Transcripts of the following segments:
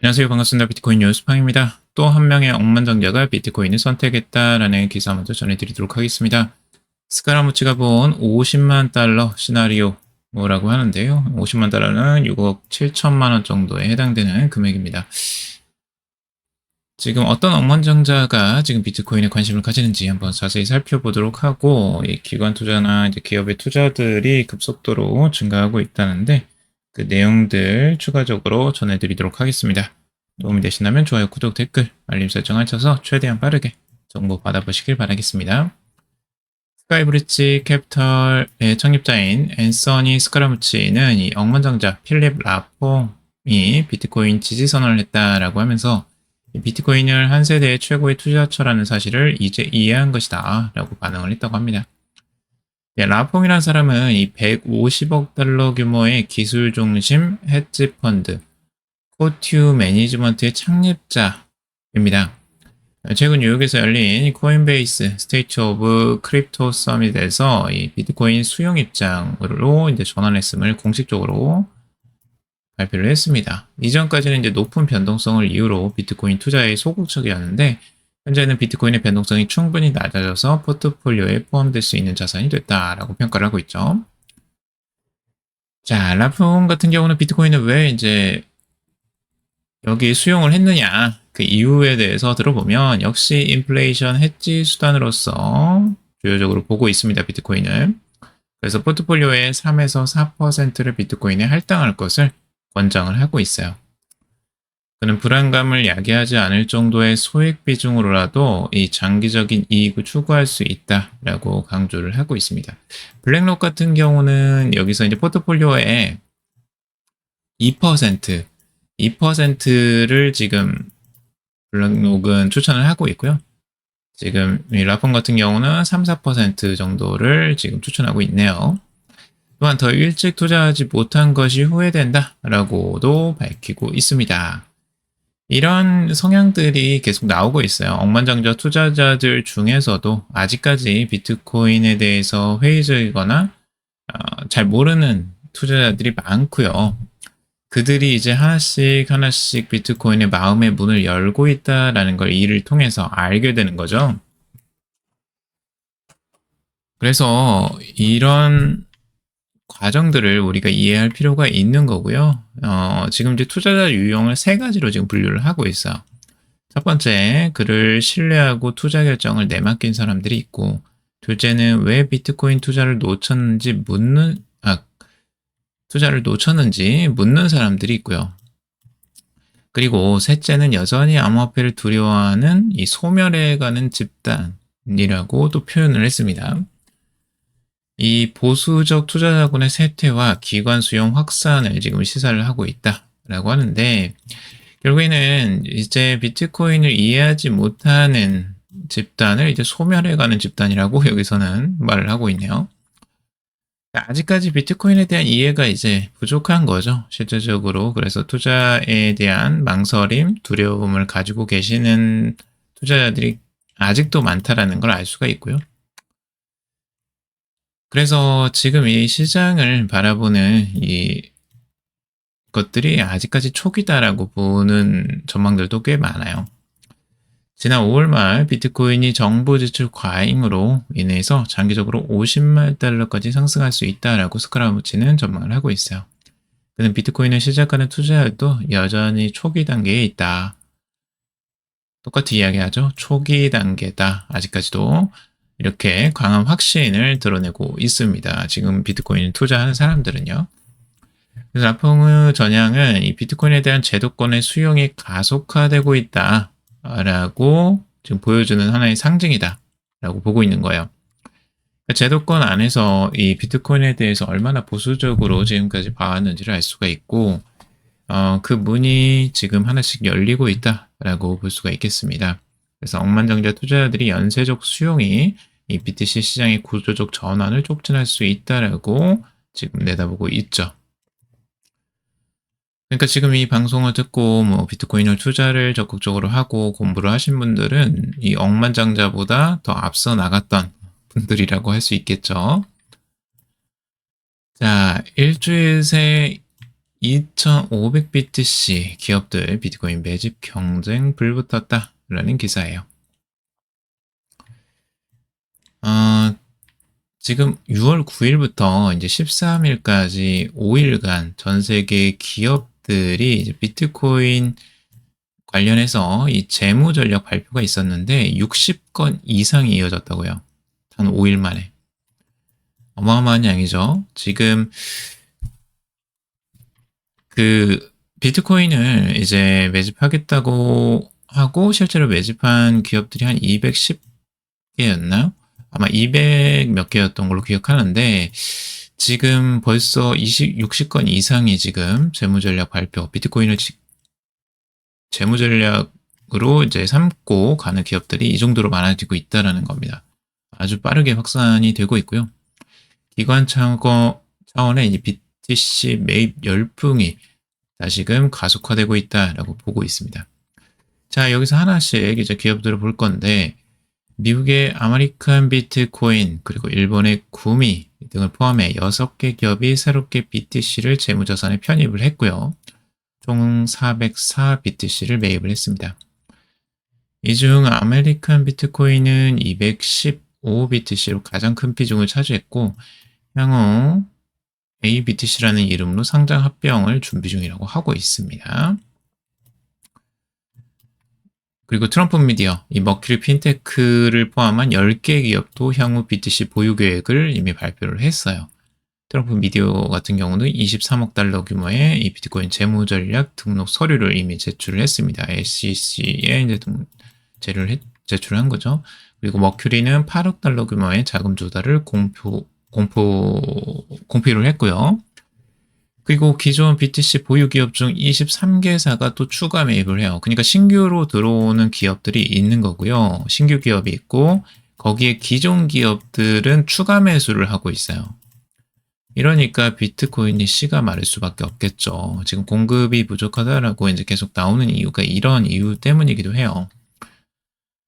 안녕하세요. 반갑습니다. 비트코인 뉴스팡입니다. 또 한 명의 억만장자가 비트코인을 선택했다라는 기사 먼저 전해드리도록 하겠습니다. 스카라무치가 본 50만 달러 시나리오라고 하는데요. 50만 달러는 6억 7천만 원 정도에 해당되는 금액입니다. 지금 어떤 억만장자가 지금 비트코인에 관심을 가지는지 한번 자세히 살펴보도록 하고, 이 기관 투자나 이제 기업의 투자들이 급속도로 증가하고 있다는데 그 내용들 추가적으로 전해드리도록 하겠습니다. 도움이 되신다면 좋아요, 구독, 댓글, 알림 설정 하셔서 최대한 빠르게 정보 받아보시길 바라겠습니다. 스카이브리지 캐피털의 창립자인 앤서니 스카라무치는 이 억만장자 필립 라퐁이 비트코인 지지 선언을 했다라고 하면서 비트코인을 한 세대의 최고의 투자처라는 사실을 이제 이해한 것이다 라고 반응을 했다고 합니다. 라퐁이라는 사람은 이 150억 달러 규모의 기술 중심 헤지 펀드 코튜 매니지먼트의 창립자입니다. 최근 뉴욕에서 열린 코인베이스 스테이트 오브 크립토 서밋에서 이 비트코인 수용 입장으로 이제 전환했음을 공식적으로 발표를 했습니다. 이전까지는 이제 높은 변동성을 이유로 비트코인 투자에 소극적이었는데 현재는 비트코인의 변동성이 충분히 낮아져서 포트폴리오에 포함될 수 있는 자산이 됐다라고 평가를 하고 있죠. 자, 라폼 같은 경우는 비트코인을 왜 이제 여기 수용을 했느냐, 그 이유에 대해서 들어보면 역시 인플레이션 해지 수단으로서 주요적으로 보고 있습니다, 비트코인을. 그래서 포트폴리오의 3에서 4%를 비트코인에 할당할 것을 권장을 하고 있어요. 그는 불안감을 야기하지 않을 정도의 소액 비중으로라도 이 장기적인 이익을 추구할 수 있다라고 강조를 하고 있습니다. 블랙록 같은 경우는 여기서 이제 포트폴리오에 2%를 지금 블랙록은 추천을 하고 있고요. 지금 라폰 같은 경우는 3, 4% 정도를 지금 추천하고 있네요. 또한 더 일찍 투자하지 못한 것이 후회된다라고도 밝히고 있습니다. 이런 성향들이 계속 나오고 있어요. 억만장자 투자자들 중에서도 아직까지 비트코인에 대해서 회의적이거나 잘 모르는 투자자들이 많고요. 그들이 이제 하나씩 비트코인의 마음의 문을 열고 있다라는 걸 이를 통해서 알게 되는 거죠. 그래서 이런 과정들을 우리가 이해할 필요가 있는 거고요. 지금 이제 투자자 유형을 세 가지로 지금 분류를 하고 있어요. 첫 번째, 그를 신뢰하고 투자 결정을 내맡긴 사람들이 있고, 둘째는 왜 비트코인 투자를 놓쳤는지 묻는 사람들이 있고요. 그리고 셋째는 여전히 암호화폐를 두려워하는 이 소멸해가는 집단이라고 또 표현을 했습니다. 이 보수적 투자자군의 쇠퇴와 기관 수용 확산을 지금 시사를 하고 있다라고 하는데, 결국에는 이제 비트코인을 이해하지 못하는 집단을 이제 소멸해가는 집단이라고 여기서는 말을 하고 있네요. 아직까지 비트코인에 대한 이해가 이제 부족한 거죠, 실질적으로. 그래서 투자에 대한 망설임, 두려움을 가지고 계시는 투자자들이 아직도 많다라는 걸 알 수가 있고요. 그래서 지금 이 시장을 바라보는 이 것들이 아직까지 초기다라고 보는 전망들도 꽤 많아요. 지난 5월 말 비트코인이 정부 지출 과잉으로 인해서 장기적으로 50만 달러까지 상승할 수 있다라고 스카라무치는 전망을 하고 있어요. 그는 비트코인을 시작하는 투자자도 여전히 초기 단계에 있다. 똑같이 이야기하죠. 초기 단계다. 아직까지도 이렇게 강한 확신을 드러내고 있습니다. 지금 비트코인 투자하는 사람들은요. 그래서 라퐁의 전향은 이 비트코인에 대한 제도권의 수용이 가속화되고 있다라고 지금 보여주는 하나의 상징이다라고 보고 있는 거예요. 제도권 안에서 이 비트코인에 대해서 얼마나 보수적으로 지금까지 봐왔는지를 알 수가 있고, 그 문이 지금 하나씩 열리고 있다라고 볼 수가 있겠습니다. 그래서 억만장자 투자자들이 연쇄적 수용이 이 BTC 시장의 구조적 전환을 촉진할 수 있다라고 지금 내다보고 있죠. 그러니까 지금 이 방송을 듣고 뭐 비트코인을 투자를 적극적으로 하고 공부를 하신 분들은 이 억만장자보다 더 앞서 나갔던 분들이라고 할 수 있겠죠. 자, 일주일 새 2500BTC 기업들 비트코인 매집 경쟁 불붙었다라는 기사예요. 지금 6월 9일부터 이제 13일까지 5일간 전 세계 기업들이 이제 비트코인 관련해서 이 재무 전략 발표가 있었는데 60건 이상이 이어졌다고요. 단 5일 만에. 어마어마한 양이죠. 지금 그 비트코인을 이제 매집하겠다고 하고 실제로 매집한 기업들이 한 210개였나요? 아마 200 몇 개였던 걸로 기억하는데 지금 벌써 60건 이상이 지금 재무전략 발표, 비트코인을 재무전략으로 이제 삼고 가는 기업들이 이 정도로 많아지고 있다는 겁니다. 아주 빠르게 확산이 되고 있고요. 기관 차원의 이제 BTC 매입 열풍이 다시금 가속화되고 있다라고 보고 있습니다. 자, 여기서 하나씩 이제 기업들을 볼 건데 미국의 아메리칸 비트코인 그리고 일본의 구미 등을 포함해 6개 기업이 새롭게 BTC를 재무자산에 편입을 했고요. 총 404 BTC를 매입을 했습니다. 이 중 아메리칸 비트코인은 215 BTC로 가장 큰 비중을 차지했고 향후 ABTC라는 이름으로 상장 합병을 준비 중이라고 하고 있습니다. 그리고 트럼프 미디어, 이 머큐리 핀테크를 포함한 10개 기업도 향후 BTC 보유 계획을 이미 발표를 했어요. 트럼프 미디어 같은 경우는 23억 달러 규모의 이 비트코인 재무 전략 등록 서류를 이미 제출을 했습니다. SEC에 이제 제출을 한 거죠. 그리고 머큐리는 8억 달러 규모의 자금 조달을 공표를 했고요. 그리고 기존 BTC 보유 기업 중 23개사가 또 추가 매입을 해요. 그러니까 신규로 들어오는 기업들이 있는 거고요. 신규 기업이 있고 거기에 기존 기업들은 추가 매수를 하고 있어요. 이러니까 비트코인이 씨가 마를 수밖에 없겠죠. 지금 공급이 부족하다라고 이제 계속 나오는 이유가 이런 이유 때문이기도 해요.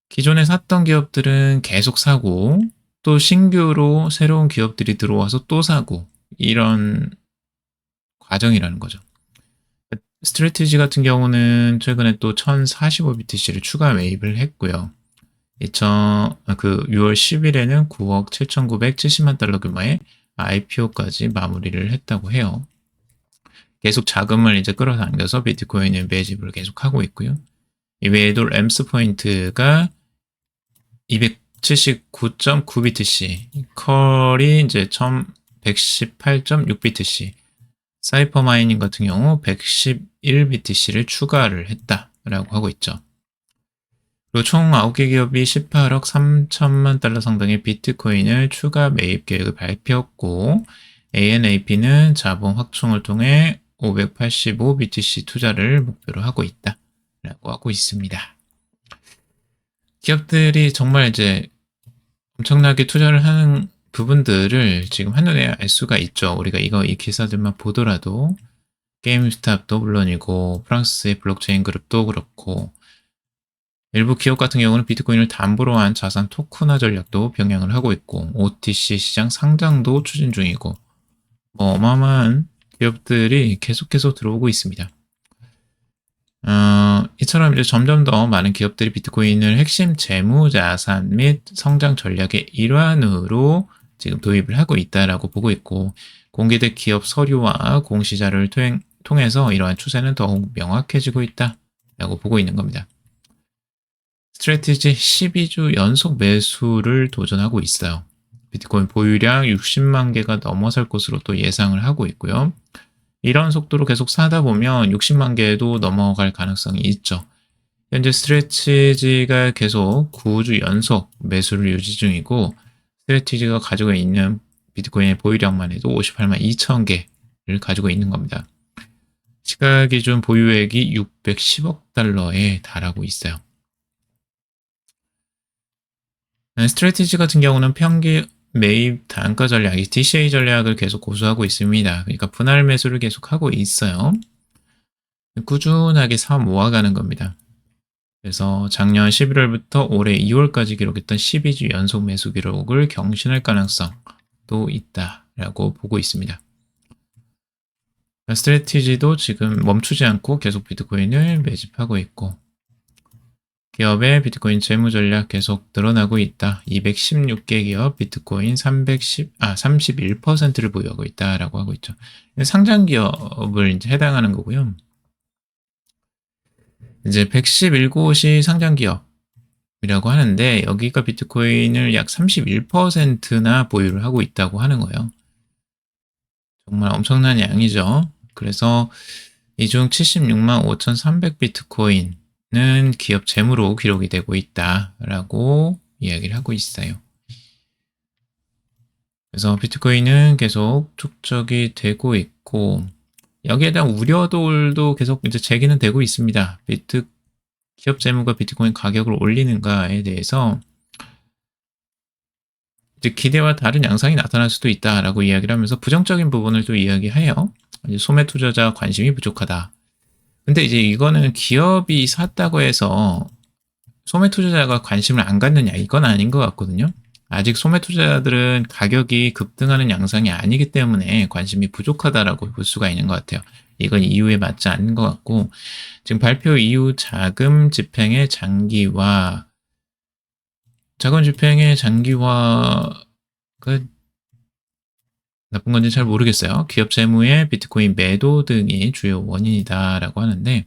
기존에 샀던 기업들은 계속 사고 또 신규로 새로운 기업들이 들어와서 또 사고 이런 과정이라는 거죠. 스트래티지 같은 경우는 최근에 또 1045BTC를 추가 매입을 했고요. 6월 10일에는 9억 7,970만 달러 규모의 IPO까지 마무리를 했다고 해요. 계속 자금을 이제 끌어당겨서 비트코인을 매집을 계속 하고 있고요. 이외에도 램스 포인트가 279.9BTC, 컬이 이제 118.6BTC, 사이퍼 마이닝 같은 경우 111BTC를 추가를 했다라고 하고 있죠. 그리고 총 9개 기업이 18억 3천만 달러 상당의 비트코인을 추가 매입 계획을 발표했고 ANAP는 자본 확충을 통해 585BTC 투자를 목표로 하고 있다라고 하고 있습니다. 기업들이 정말 이제 엄청나게 투자를 하는 부분들을 지금 한눈에 알 수가 있죠. 우리가 이 기사들만 보더라도 게임스탑도 물론이고 프랑스의 블록체인 그룹도 그렇고 일부 기업 같은 경우는 비트코인을 담보로 한 자산 토큰화 전략도 병행을 하고 있고 OTC 시장 상장도 추진 중이고 어마어마한 기업들이 계속해서 들어오고 있습니다. 이처럼 이제 점점 더 많은 기업들이 비트코인을 핵심 재무 자산 및 성장 전략의 일환으로 지금 도입을 하고 있다라고 보고 있고 공개된 기업 서류와 공시자료를 통해서 이러한 추세는 더욱 명확해지고 있다라고 보고 있는 겁니다. 스트래티지 12주 연속 매수를 도전하고 있어요. 비트코인 보유량 60만 개가 넘어설 것으로 또 예상을 하고 있고요. 이런 속도로 계속 사다 보면 60만 개도 넘어갈 가능성이 있죠. 현재 스트래티지가 계속 9주 연속 매수를 유지 중이고 스트래티지가 가지고 있는 비트코인의 보유량만 해도 58만 2천 개를 가지고 있는 겁니다. 시가 기준 보유액이 610억 달러에 달하고 있어요. 스트래티지 같은 경우는 평균 매입 단가 전략, DCA 전략을 계속 고수하고 있습니다. 그러니까 분할 매수를 계속하고 있어요. 꾸준하게 사 모아가는 겁니다. 그래서 작년 11월부터 올해 2월까지 기록했던 12주 연속 매수 기록을 경신할 가능성도 있다라고 보고 있습니다. 스트래티지도 지금 멈추지 않고 계속 비트코인을 매집하고 있고, 기업의 비트코인 재무 전략 계속 늘어나고 있다. 216개 기업 비트코인 31%를 보유하고 있다라고 하고 있죠. 상장 기업을 이제 해당하는 거고요. 이제 111곳이 상장 기업이라고 하는데, 여기가 비트코인을 약 31%나 보유를 하고 있다고 하는 거예요. 정말 엄청난 양이죠. 그래서 이 중 76만 5,300 비트코인은 기업 재무로 기록이 되고 있다라고 이야기를 하고 있어요. 그래서 비트코인은 계속 축적이 되고 있고, 여기에 대한 우려들도 계속 이제 제기는 되고 있습니다. 기업 재무가 비트코인 가격을 올리는가에 대해서 이제 기대와 다른 양상이 나타날 수도 있다라고 이야기를 하면서 부정적인 부분을 또 이야기해요. 이제 소매 투자자 관심이 부족하다. 근데 이제 이거는 기업이 샀다고 해서 소매 투자자가 관심을 안 갖느냐, 이건 아닌 것 같거든요. 아직 소매 투자자들은 가격이 급등하는 양상이 아니기 때문에 관심이 부족하다라고 볼 수가 있는 것 같아요. 이건 이유에 맞지 않는 것 같고, 지금 발표 이후 자금 집행의 장기화가 나쁜 건지 잘 모르겠어요. 기업 재무의 비트코인 매도 등이 주요 원인이다라고 하는데,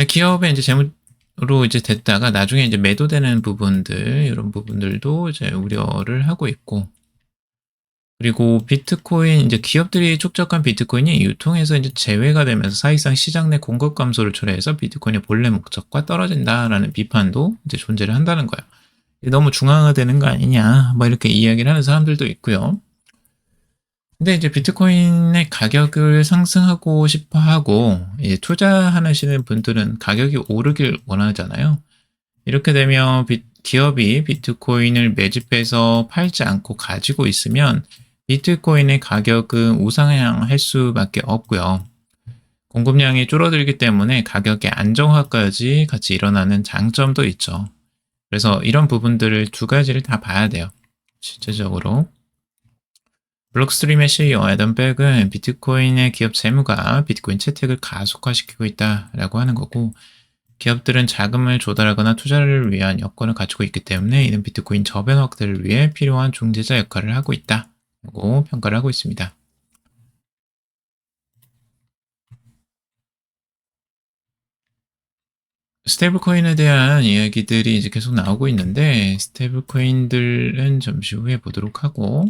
기업의 이제 재무로 이제 됐다가 나중에 이제 매도되는 부분들, 이런 부분들도 이제 우려를 하고 있고, 그리고 비트코인, 이제 기업들이 축적한 비트코인이 유통에서 이제 제외가 되면서 사실상 시장 내 공급 감소를 초래해서 비트코인의 본래 목적과 떨어진다라는 비판도 이제 존재를 한다는 거예요. 너무 중앙화되는 거 아니냐, 뭐 이렇게 이야기를 하는 사람들도 있고요. 근데 이제 비트코인의 가격을 상승하고 싶어 하고, 이제 투자하시는 분들은 가격이 오르길 원하잖아요. 이렇게 되면 기업이 비트코인을 매집해서 팔지 않고 가지고 있으면 비트코인의 가격은 우상향할 수밖에 없고요. 공급량이 줄어들기 때문에 가격의 안정화까지 같이 일어나는 장점도 있죠. 그래서 이런 부분들을 두 가지를 다 봐야 돼요. 실제적으로. 블록스트림의 CEO 애덤 백은 비트코인의 기업 재무가 비트코인 채택을 가속화시키고 있다라고 하는 거고, 기업들은 자금을 조달하거나 투자를 위한 여건을 갖추고 있기 때문에 이는 비트코인 저변 확대를 위해 필요한 중재자 역할을 하고 있다고 평가를 하고 있습니다. 스테이블 코인에 대한 이야기들이 이제 계속 나오고 있는데, 스테이블 코인들은 잠시 후에 보도록 하고,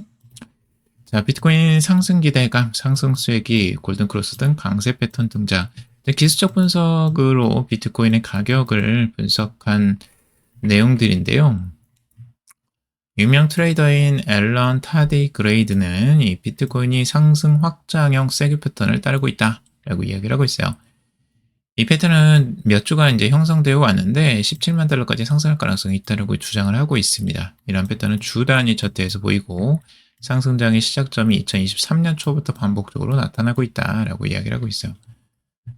자, 비트코인 상승 기대감, 상승 쐐기, 골든크로스 등 강세 패턴 등장. 기술적 분석으로 비트코인의 가격을 분석한 내용들인데요. 유명 트레이더인 앨런 타디 그레이드는 이 비트코인이 상승 확장형 세기 패턴을 따르고 있다라고 이야기를 하고 있어요. 이 패턴은 몇 주간 이제 형성되어 왔는데 17만 달러까지 상승할 가능성이 있다고 주장을 하고 있습니다. 이런 패턴은 주 단위 차트에서 보이고 상승장의 시작점이 2023년 초부터 반복적으로 나타나고 있다라고 이야기를 하고 있어요.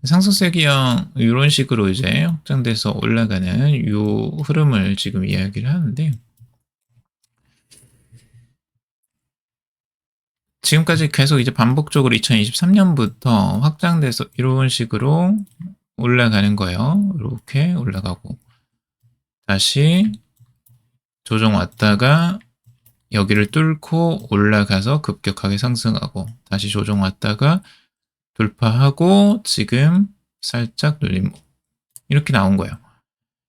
상승세기형 이런 식으로 이제 확장돼서 올라가는 이 흐름을 지금 이야기를 하는데, 지금까지 계속 이제 반복적으로 2023년부터 확장돼서 이런 식으로 올라가는 거예요. 이렇게 올라가고 다시 조정 왔다가 여기를 뚫고 올라가서 급격하게 상승하고 다시 조정 왔다가 돌파하고 지금 살짝 눌림, 이렇게 나온 거예요.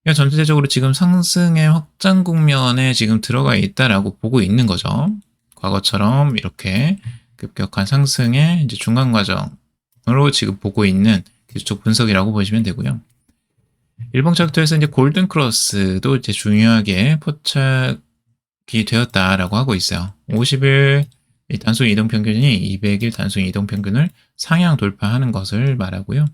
그러니까 전체적으로 지금 상승의 확장 국면에 지금 들어가 있다라고 보고 있는 거죠. 과거처럼 이렇게 급격한 상승의 이제 중간 과정으로 지금 보고 있는 기술적 분석이라고 보시면 되고요. 일봉 차트에서 이제 골든 크로스도 이제 중요하게 포착이 되었다라고 하고 있어요. 50일 단순 이동 평균이 200일 단순 이동 평균을 상향 돌파하는 것을 말하고요.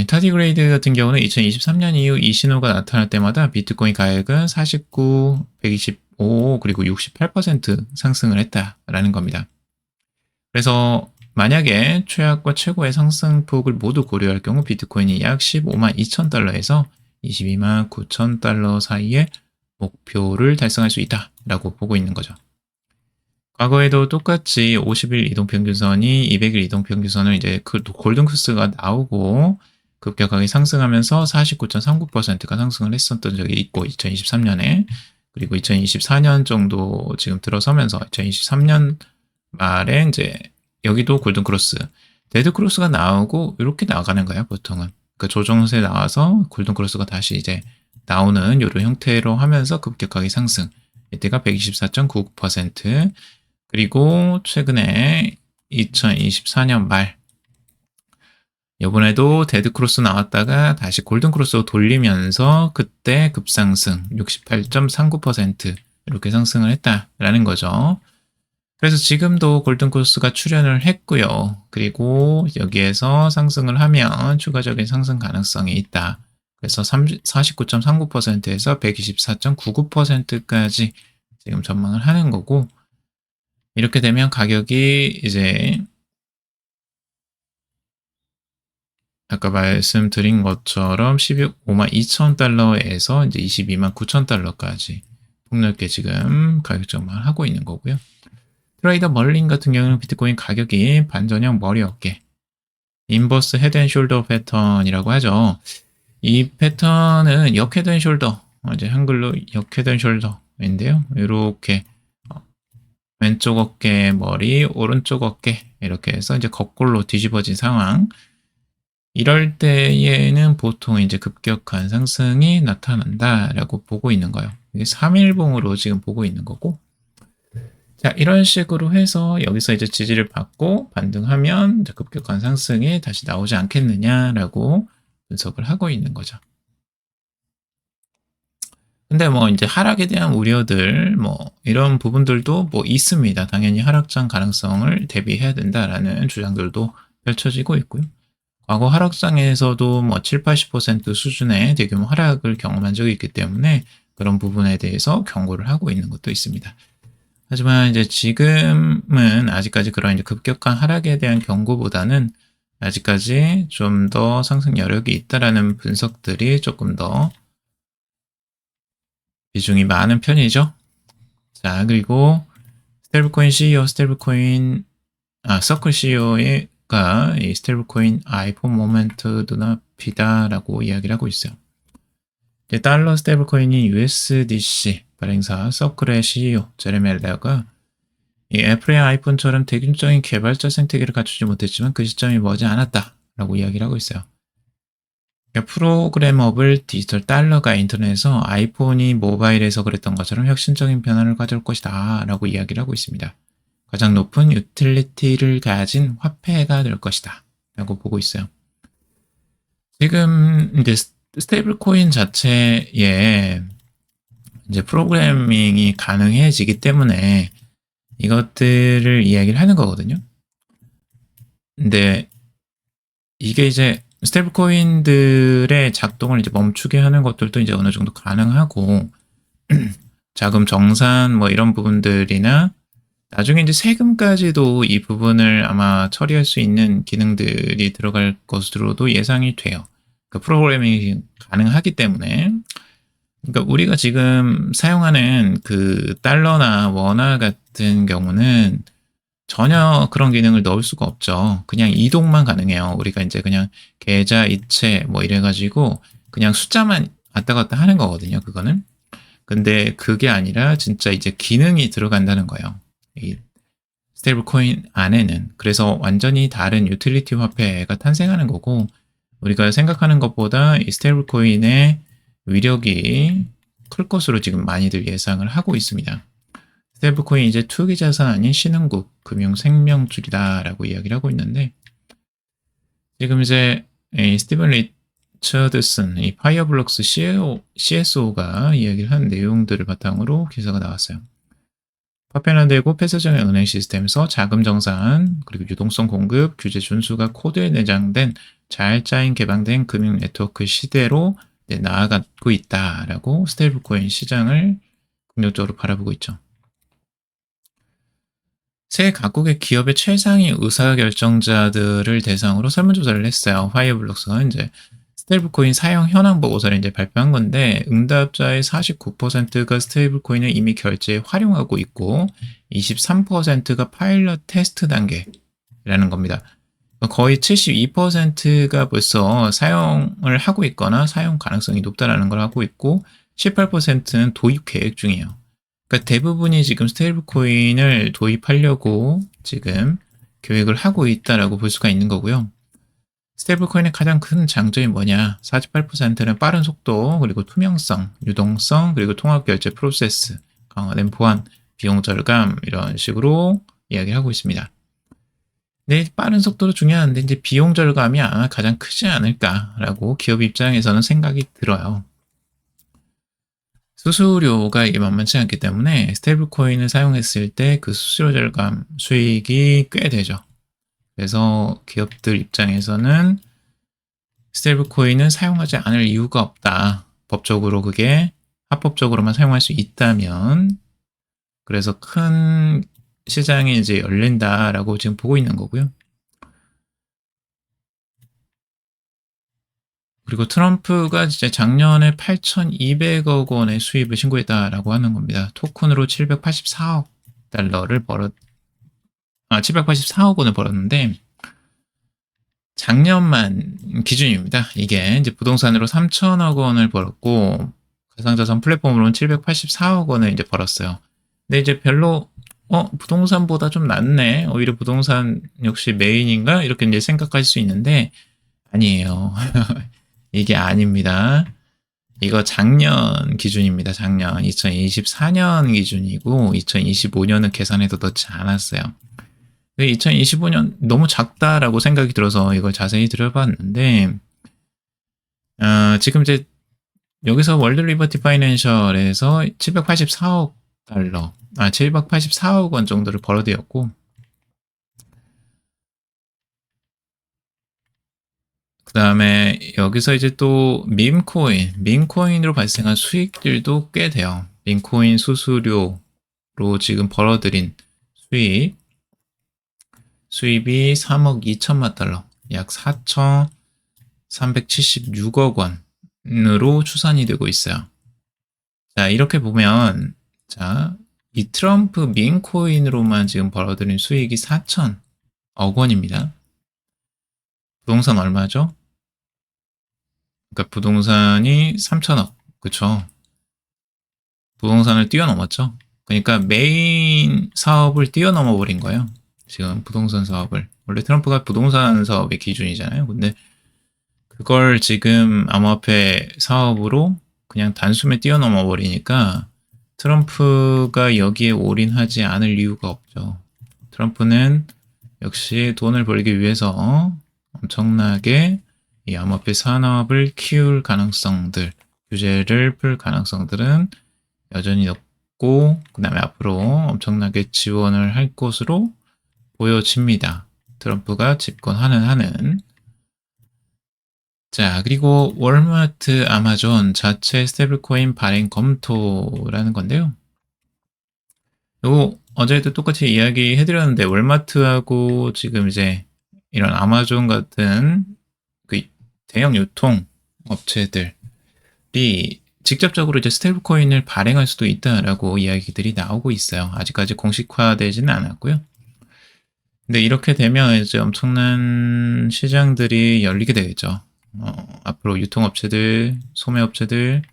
타디그레이드 같은 경우는 2023년 이후 이 신호가 나타날 때마다 비트코인 가격은 49, 125, 그리고 68% 상승을 했다라는 겁니다. 그래서 만약에 최악과 최고의 상승폭을 모두 고려할 경우 비트코인이 약 15만 2천 달러에서 22만 9천 달러 사이의 목표를 달성할 수 있다라고 보고 있는 거죠. 과거에도 똑같이 50일 이동평균선이 200일 이동평균선을 이제 그 골든크로스가 나오고 급격하게 상승하면서 49.39%가 상승을 했었던 적이 있고 2023년에 그리고 2024년 정도 지금 들어서면서 2023년 말에 이제 여기도 골든크로스, 데드크로스가 나오고 이렇게 나가는 거야 보통은. 그 조정세 나와서 골든크로스가 다시 이제 나오는 이런 형태로 하면서 급격하게 상승. 이때가 124.99%. 그리고 최근에 2024년 말 이번에도 데드크로스 나왔다가 다시 골든크로스로 돌리면서 그때 급상승 68.39% 이렇게 상승을 했다라는 거죠. 그래서 지금도 골든크로스가 출현을 했고요. 그리고 여기에서 상승을 하면 추가적인 상승 가능성이 있다. 그래서 49.39%에서 124.99%까지 지금 전망을 하는 거고, 이렇게 되면 가격이 이제 아까 말씀드린 것처럼 52,000달러에서 이제 229,000달러까지 폭넓게 지금 가격 전망을 하고 있는 거고요. 트레이더 멀린 같은 경우는 비트코인 가격이 반전형 머리 어깨, 인버스 헤드앤숄더 패턴이라고 하죠. 이 패턴은 역 헤드앤숄더, 이제 한글로 역 헤드앤숄더인데요. 이렇게 왼쪽 어깨 머리, 오른쪽 어깨 이렇게 해서 이제 거꾸로 뒤집어진 상황. 이럴 때에는 보통 이제 급격한 상승이 나타난다라고 보고 있는 거예요. 이게 3일봉으로 지금 보고 있는 거고. 자, 이런 식으로 해서 여기서 이제 지지를 받고 반등하면 급격한 상승이 다시 나오지 않겠느냐라고 분석을 하고 있는 거죠. 근데 뭐 이제 하락에 대한 우려들 뭐 이런 부분들도 뭐 있습니다. 당연히 하락장 가능성을 대비해야 된다라는 주장들도 펼쳐지고 있고요. 과거 하락장에서도 뭐 7, 80% 수준의 대규모 하락을 경험한 적이 있기 때문에 그런 부분에 대해서 경고를 하고 있는 것도 있습니다. 하지만 이제 지금은 아직까지 그런 이제 급격한 하락에 대한 경고보다는 아직까지 좀 더 상승 여력이 있다라는 분석들이 조금 더 비중이 많은 편이죠. 자, 그리고 스테이블코인 CEO, 서클 CEO가 이 스테이블코인 아이폰 모멘트 눈앞이다라고 이야기를 하고 있어요. 달러 스테이블코인인 USDC 발행사 서클의 CEO 제레미 엘러가 이 애플의 아이폰처럼 대중적인 개발자 생태계를 갖추지 못했지만 그 시점이 머지 않았다라고 이야기를 하고 있어요. 프로그래머블 디지털 달러가 인터넷에서 아이폰이 모바일에서 그랬던 것처럼 혁신적인 변화를 가져올 것이다 라고 이야기를 하고 있습니다. 가장 높은 유틸리티를 가진 화폐가 될 것이다 라고 보고 있어요. 지금 이제 스테이블 코인 자체에 이제 프로그래밍이 가능해지기 때문에 이것들을 이야기를 하는 거거든요. 근데 이게 이제 스테이블 코인들의 작동을 이제 멈추게 하는 것들도 이제 어느 정도 가능하고 자금 정산 뭐 이런 부분들이나 나중에 이제 세금까지도 이 부분을 아마 처리할 수 있는 기능들이 들어갈 것으로도 예상이 돼요. 그 프로그래밍이 가능하기 때문에. 그러니까 우리가 지금 사용하는 그 달러나 원화 같은 경우는 전혀 그런 기능을 넣을 수가 없죠. 그냥 이동만 가능해요. 우리가 이제 그냥 계좌, 이체 뭐 이래가지고 그냥 숫자만 왔다 갔다 하는 거거든요. 그거는. 근데 그게 아니라 진짜 이제 기능이 들어간다는 거예요. 이 스테이블 코인 안에는. 그래서 완전히 다른 유틸리티 화폐가 탄생하는 거고 우리가 생각하는 것보다 이 스테이블 코인의 위력이 클 것으로 지금 많이들 예상을 하고 있습니다. 스테이블 코인 이제 투기 자산 아닌 신흥국 금융 생명줄이다라고 이야기를 하고 있는데 지금 이제 스티븐 리처드슨 이 파이어블록스 CSO가 이야기를 한 내용들을 바탕으로 기사가 나왔어요. 파편화되고 폐쇄적인 은행 시스템에서 자금 정산 그리고 유동성 공급 규제 준수가 코드에 내장된 잘 짜인 개방된 금융 네트워크 시대로 나아가고 있다라고 스테이블 코인 시장을 긍정적으로 바라보고 있죠. 세 각국의 기업의 최상위 의사결정자들을 대상으로 설문조사를 했어요. 파이어블록스가 이제 스테이블 코인 사용 현황 보고서를 이제 발표한 건데, 응답자의 49%가 스테이블 코인을 이미 결제에 활용하고 있고 23%가 파일럿 테스트 단계라는 겁니다. 거의 72%가 벌써 사용을 하고 있거나 사용 가능성이 높다라는 걸 하고 있고 18%는 도입 계획 중이에요. 그러니까 대부분이 지금 스테이블 코인을 도입하려고 지금 계획을 하고 있다라고 볼 수가 있는 거고요. 스테이블 코인의 가장 큰 장점이 뭐냐? 48%는 빠른 속도, 그리고 투명성, 유동성, 그리고 통합 결제 프로세스, 강화된 보안, 비용 절감 이런 식으로 이야기를 하고 있습니다. 네, 빠른 속도도 중요한데 이제 비용 절감이 아마 가장 크지 않을까라고 기업 입장에서는 생각이 들어요. 수수료가 이게 만만치 않기 때문에 스테이블 코인을 사용했을 때 그 수수료 절감 수익이 꽤 되죠. 그래서 기업들 입장에서는 스테이블 코인은 사용하지 않을 이유가 없다. 법적으로 그게 합법적으로만 사용할 수 있다면, 그래서 큰 시장이 이제 열린다라고 지금 보고 있는 거고요. 그리고 트럼프가 이제 작년에 8,200억 원의 수입을 신고했다라고 하는 겁니다. 토큰으로 784억 달러를 784억 원을 벌었는데, 작년만 기준입니다. 이게 이제 부동산으로 3천억 원을 벌었고, 가상자산 플랫폼으로는 784억 원을 이제 벌었어요. 근데 이제 별로, 부동산보다 좀 낫네. 오히려 부동산 역시 메인인가? 이렇게 이제 생각할 수 있는데, 아니에요. 이게 아닙니다. 이거 작년 기준입니다. 작년 2024년 기준이고 2025년은 계산해도 넣지 않았어요. 2025년 너무 작다라고 생각이 들어서 이걸 자세히 들여봤는데 지금 이제 여기서 월드 리버티 파이낸셜에서 784억 달러, 784억 원 정도를 벌어들였고, 그 다음에 여기서 이제 또 밈코인으로 발생한 수익들도 꽤 돼요. 밈코인 수수료로 지금 벌어들인 수입이 3억 2천만 달러, 약 4,376억 원으로 추산이 되고 있어요. 자, 이렇게 보면, 자, 이 트럼프 밈코인으로만 지금 벌어들인 수익이 4천억 원입니다. 부동산 얼마죠? 그러니까 부동산이 3천억, 그쵸? 부동산을 뛰어넘었죠? 그러니까 메인 사업을 뛰어넘어 버린 거예요. 지금 부동산 사업을. 원래 트럼프가 부동산 사업의 기준이잖아요. 근데 그걸 지금 암호화폐 사업으로 그냥 단숨에 뛰어넘어 버리니까 트럼프가 여기에 올인하지 않을 이유가 없죠. 트럼프는 역시 돈을 벌기 위해서 엄청나게 이 암호화폐 산업을 키울 가능성들, 규제를 풀 가능성들은 여전히 높고, 그 다음에 앞으로 엄청나게 지원을 할 것으로 보여집니다. 트럼프가 집권하는 한은. 자, 그리고 월마트, 아마존 자체 스테이블코인 발행 검토라는 건데요. 요거 어제도 똑같이 이야기 해드렸는데, 월마트하고 지금 이제 이런 아마존 같은 그 대형 유통 업체들이 직접적으로 이제 스테이블코인을 발행할 수도 있다라고 이야기들이 나오고 있어요. 아직까지 공식화되지는 않았고요. 근데 이렇게 되면 이제 엄청난 시장들이 열리게 되겠죠. 앞으로 유통업체들, 소매업체들,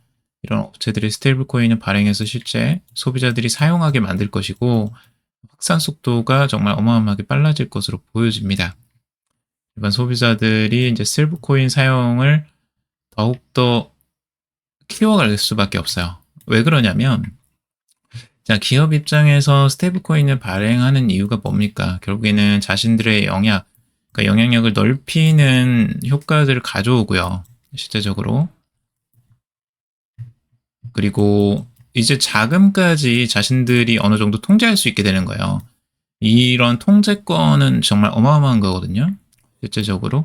이런 업체들이 스테이블 코인을 발행해서 실제 소비자들이 사용하게 만들 것이고, 확산 속도가 정말 어마어마하게 빨라질 것으로 보여집니다. 일반 소비자들이 이제 스테이블 코인 사용을 더욱더 키워갈 수밖에 없어요. 왜 그러냐면, 자, 기업 입장에서 스테이블 코인을 발행하는 이유가 뭡니까? 결국에는 자신들의 그러니까 영향력을 넓히는 효과들을 가져오고요. 실제적으로. 그리고 이제 자금까지 자신들이 어느 정도 통제할 수 있게 되는 거예요. 이런 통제권은 정말 어마어마한 거거든요. 실제적으로.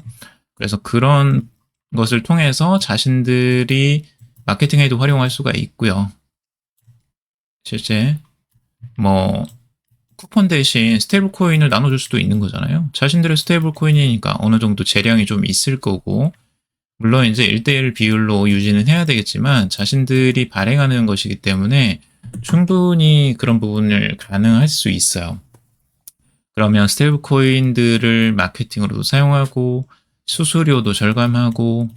그래서 그런 것을 통해서 자신들이 마케팅에도 활용할 수가 있고요. 실제 쿠폰 대신 스테이블 코인을 나눠줄 수도 있는 거잖아요. 자신들의 스테이블 코인이니까 어느 정도 재량이 좀 있을 거고, 물론 이제 1대1 비율로 유지는 해야 되겠지만 자신들이 발행하는 것이기 때문에 충분히 그런 부분을 가능할 수 있어요. 그러면 스테이블 코인들을 마케팅으로도 사용하고 수수료도 절감하고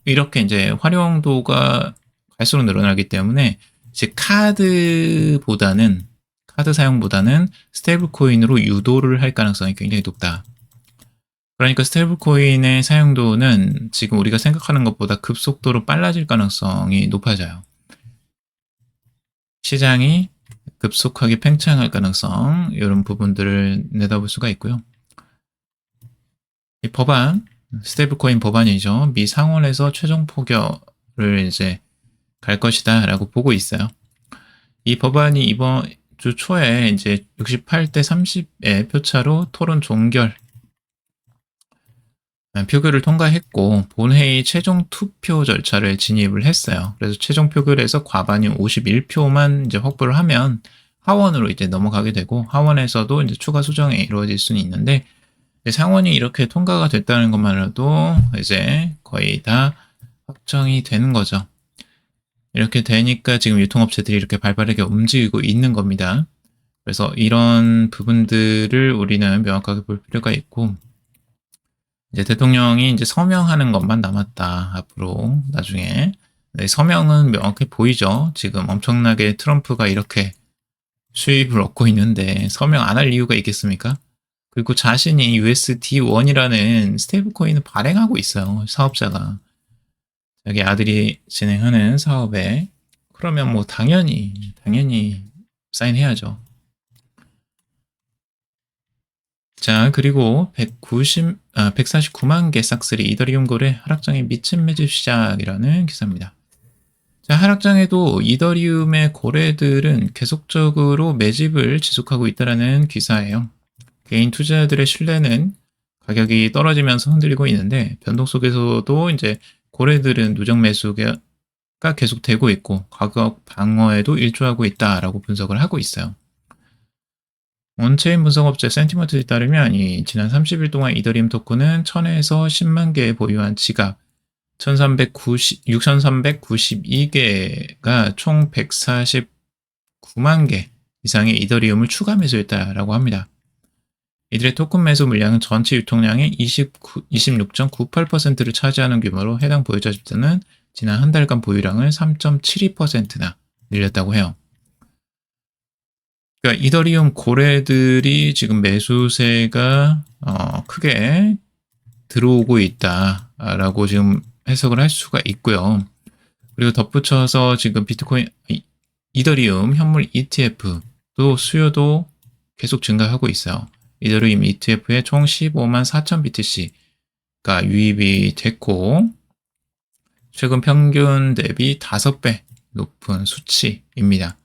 이렇게 이제 활용도가 갈수록 늘어나기 때문에 이제 카드 사용보다는 스테이블 코인으로 유도를 할 가능성이 굉장히 높다. 그러니까 스테이블 코인의 사용도는 지금 우리가 생각하는 것보다 급속도로 빨라질 가능성이 높아져요. 시장이 급속하게 팽창할 가능성, 이런 부분들을 내다볼 수가 있고요. 이 법안, 스테이블코인 법안이죠. 미 상원에서 최종 포결을 이제 갈 것이다 라고 보고 있어요. 이 법안이 이번 주 초에 이제 68대 30의 표차로 토론 종결 표결을 통과했고 본회의 최종 투표 절차를 진입을 했어요. 그래서 최종 표결에서 과반이 51표만 이제 확보를 하면 하원으로 이제 넘어가게 되고 하원에서도 이제 추가 수정이 이루어질 수는 있는데 상원이 이렇게 통과가 됐다는 것만으로도 이제 거의 다 확정이 되는 거죠. 이렇게 되니까 지금 유통업체들이 이렇게 발빠르게 움직이고 있는 겁니다. 그래서 이런 부분들을 우리는 명확하게 볼 필요가 있고 이제 대통령이 이제 서명하는 것만 남았다. 앞으로 나중에 서명은 명확히 보이죠. 지금 엄청나게 트럼프가 이렇게 수입을 얻고 있는데 서명 안 할 이유가 있겠습니까? 그리고 자신이 USD1이라는 스테이블 코인을 발행하고 있어요. 사업자가. 자기 아들이 진행하는 사업에. 그러면 뭐 당연히 사인해야죠. 자, 그리고 149만 개 싹쓸이 이더리움 거래 하락장에 미친 매집 시작이라는 기사입니다. 자, 하락장에도 이더리움의 거래들은 계속적으로 매집을 지속하고 있다는 기사예요. 개인 투자자들의 신뢰는 가격이 떨어지면서 흔들리고 있는데 변동 속에서도 이제 거래들은 누적 매수가 계속되고 있고 가격 방어에도 일조하고 있다라고 분석을 하고 있어요. 온체인 분석업체 센티먼트에 따르면 지난 30일 동안 이더리움 토큰은 1000에서 10만 개 보유한 지갑 6,392개가 총 149만 개 이상의 이더리움을 추가 매수했다라고 합니다. 이들의 토큰 매수 물량은 전체 유통량의 26.98%를 차지하는 규모로 해당 보유자 집단은 지난 한 달간 보유량을 3.72%나 늘렸다고 해요. 그러니까 이더리움 고래들이 지금 매수세가 크게 들어오고 있다라고 지금 해석을 할 수가 있고요. 그리고 덧붙여서 지금 비트코인, 이더리움 현물 ETF도 수요도 계속 증가하고 있어요. 이더리움 ETF에 총 15만 4천 BTC가 유입이 됐고 최근 평균 대비 5배 높은 수치입니다.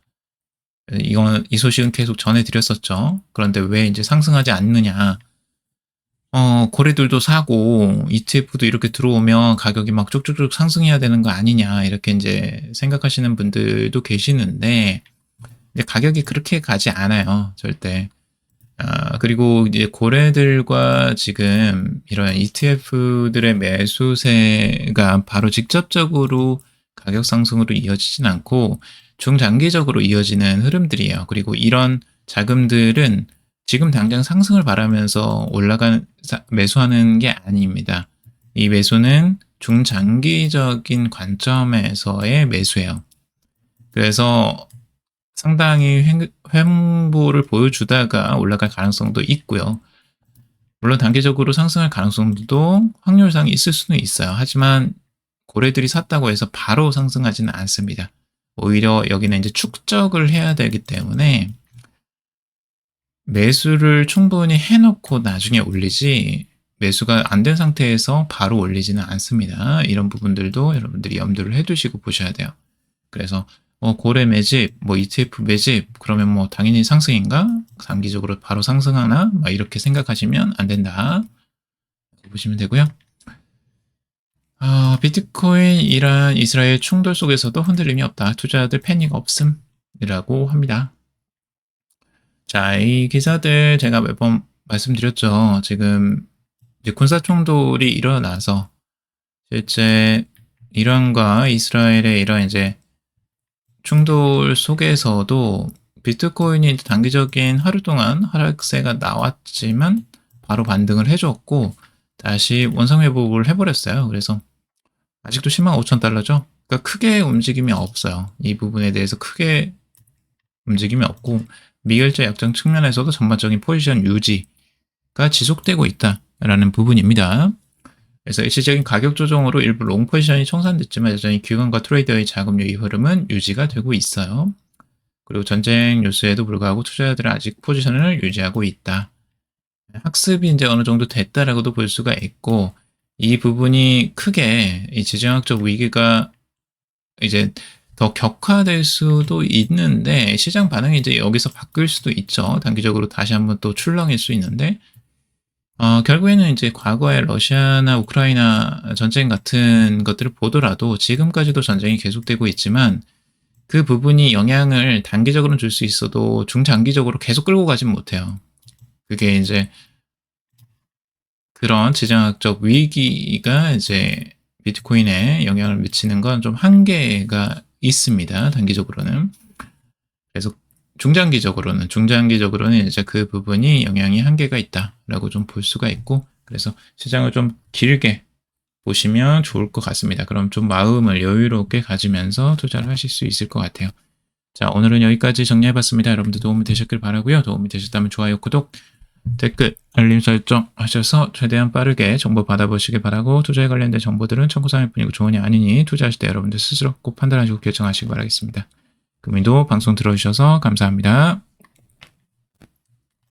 이 소식은 계속 전해드렸었죠. 그런데 왜 이제 상승하지 않느냐. 고래들도 사고 ETF도 이렇게 들어오면 가격이 막 쭉쭉쭉 상승해야 되는 거 아니냐 이렇게 이제 생각하시는 분들도 계시는데 가격이 그렇게 가지 않아요. 절대. 그리고 이제 고래들과 지금 이런 ETF들의 매수세가 바로 직접적으로 가격 상승으로 이어지진 않고 중장기적으로 이어지는 흐름들이에요. 그리고 이런 자금들은 지금 당장 상승을 바라면서 매수하는 게 아닙니다. 이 매수는 중장기적인 관점에서의 매수예요. 그래서 상당히 횡보를 보여주다가 올라갈 가능성도 있고요. 물론 단기적으로 상승할 가능성도 확률상 있을 수는 있어요. 하지만 고래들이 샀다고 해서 바로 상승하지는 않습니다. 오히려 여기는 이제 축적을 해야 되기 때문에 매수를 충분히 해놓고 나중에 올리지 매수가 안 된 상태에서 바로 올리지는 않습니다. 이런 부분들도 여러분들이 염두를 해두시고 보셔야 돼요. 그래서 고래 매집, ETF 매집 그러면 당연히 상승인가? 단기적으로 바로 상승하나? 이렇게 생각하시면 안 된다. 보시면 되고요. 비트코인 이란 이스라엘 충돌 속에서도 흔들림이 없다. 투자자들 패닉 없음이라고 합니다. 자, 이 기사들 제가 몇 번 말씀드렸죠. 지금 이제 군사 충돌이 일어나서 실제 이란과 이스라엘의 이런 이제 충돌 속에서도 비트코인이 단기적인 하루 동안 하락세가 나왔지만 바로 반등을 해줬고 다시 원상 회복을 해버렸어요. 그래서 아직도 105,000달러죠. 그러니까 크게 움직임이 없어요. 이 부분에 대해서 크게 움직임이 없고 미결제 약정 측면에서도 전반적인 포지션 유지가 지속되고 있다라는 부분입니다. 그래서 일시적인 가격 조정으로 일부 롱 포지션이 청산됐지만 여전히 기관과 트레이더의 자금 유입 흐름은 유지가 되고 있어요. 그리고 전쟁 뉴스에도 불구하고 투자자들은 아직 포지션을 유지하고 있다. 학습이 이제 어느 정도 됐다라고도 볼 수가 있고 이 부분이 크게 이 지정학적 위기가 이제 더 격화될 수도 있는데 시장 반응이 이제 여기서 바뀔 수도 있죠. 단기적으로 다시 한번 또 출렁일 수 있는데 결국에는 이제 과거에 러시아나 우크라이나 전쟁 같은 것들을 보더라도 지금까지도 전쟁이 계속되고 있지만 그 부분이 영향을 단기적으로는 줄 수 있어도 중장기적으로 계속 끌고 가진 못해요. 그게 이제 그런 지정학적 위기가 이제 비트코인에 영향을 미치는 건 좀 한계가 있습니다. 단기적으로는. 그래서 중장기적으로는 이제 그 부분이 영향이 한계가 있다라고 좀 볼 수가 있고 그래서 시장을 좀 길게 보시면 좋을 것 같습니다. 그럼 좀 마음을 여유롭게 가지면서 투자를 하실 수 있을 것 같아요. 자, 오늘은 여기까지 정리해봤습니다. 여러분들 도움이 되셨길 바라고요. 도움이 되셨다면 좋아요, 구독, 댓글, 알림 설정 하셔서 최대한 빠르게 정보 받아보시길 바라고 투자에 관련된 정보들은 참고사항일 뿐이고 조언이 아니니 투자하실 때 여러분들 스스로 꼭 판단하시고 결정하시기 바라겠습니다. 금일도 방송 들어주셔서 감사합니다.